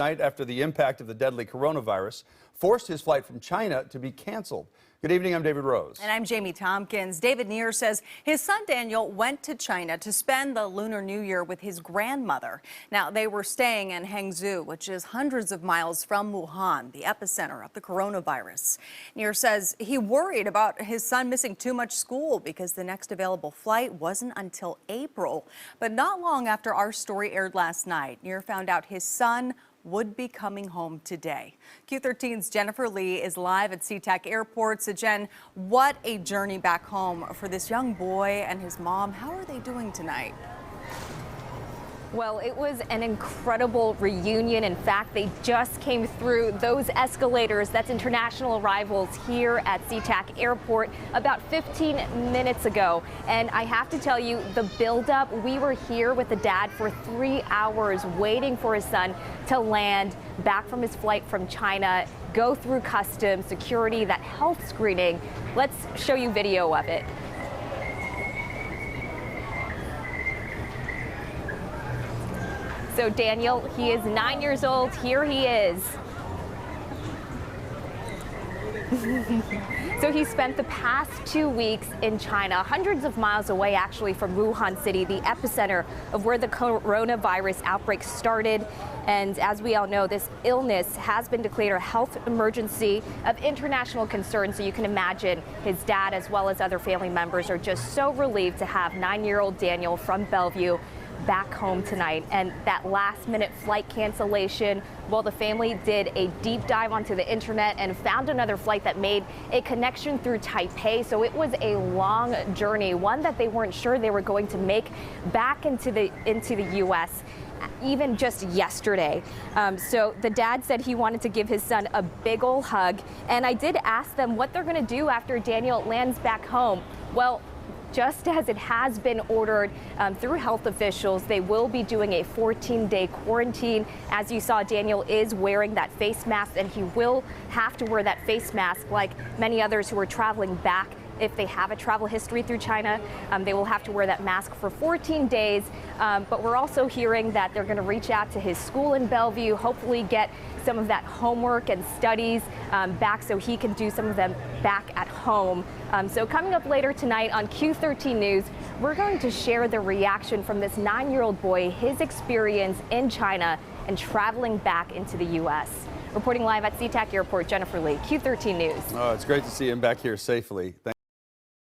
Night after the impact of the deadly coronavirus forced his flight from China to be canceled. Good evening, I'm David Rose. And I'm Jamie Tompkins. David Neer says his son Daniel went to China to spend the Lunar New Year with his grandmother. Now, they were staying in Hangzhou, which is hundreds of miles from Wuhan, the epicenter of the coronavirus. Neer says he worried about his son missing too much school because the next available flight wasn't until April. But not long after our story aired last night, Neer found out his son would be coming home today. Q13's Jennifer Lee is live at SeaTac Airport. So Jen, what a journey back home for this young boy and his mom. How are they doing tonight? Well, it was an incredible reunion. In fact, they just came through those escalators, that's international arrivals here at SeaTac Airport about 15 minutes ago. And I have to tell you, the buildup, we were here with the dad for 3 hours waiting for his son to land back from his flight from China, go through customs, security, that health screening. Let's show you video of it. So Daniel, he is 9 years old. Here he is. So he spent the past 2 weeks in China, hundreds of miles away actually from Wuhan City, the epicenter of where the coronavirus outbreak started. And as we all know, this illness has been declared a health emergency of international concern. So you can imagine his dad as well as other family members are just so relieved to have 9-year-old Daniel from Bellevue back home tonight. And that last-minute flight cancellation, well, the family did a deep dive onto the internet and found another flight that made a connection through Taipei. So it was a long journey, one that they weren't sure they were going to make back into the U.S. even just yesterday. So the dad said he wanted to give his son a big ol' hug. And I did ask them what they're going to do after Daniel lands back home. Well, just as it has been ordered through health officials, they will be doing a 14-day quarantine. As you saw, Daniel is wearing that face mask, and he will have to wear that face mask like many others who are traveling back. If they have a travel history through China, they will have to wear that mask for 14 days. But we're also hearing that they're going to reach out to his school in Bellevue, hopefully get some of that homework and studies back so he can do some of them back at home. So coming up later tonight on Q13 News, we're going to share the reaction from this 9-year-old boy, his experience in China and traveling back into the U.S. Reporting live at SeaTac Airport, Jennifer Lee, Q13 News. Oh, it's great to see him back here safely.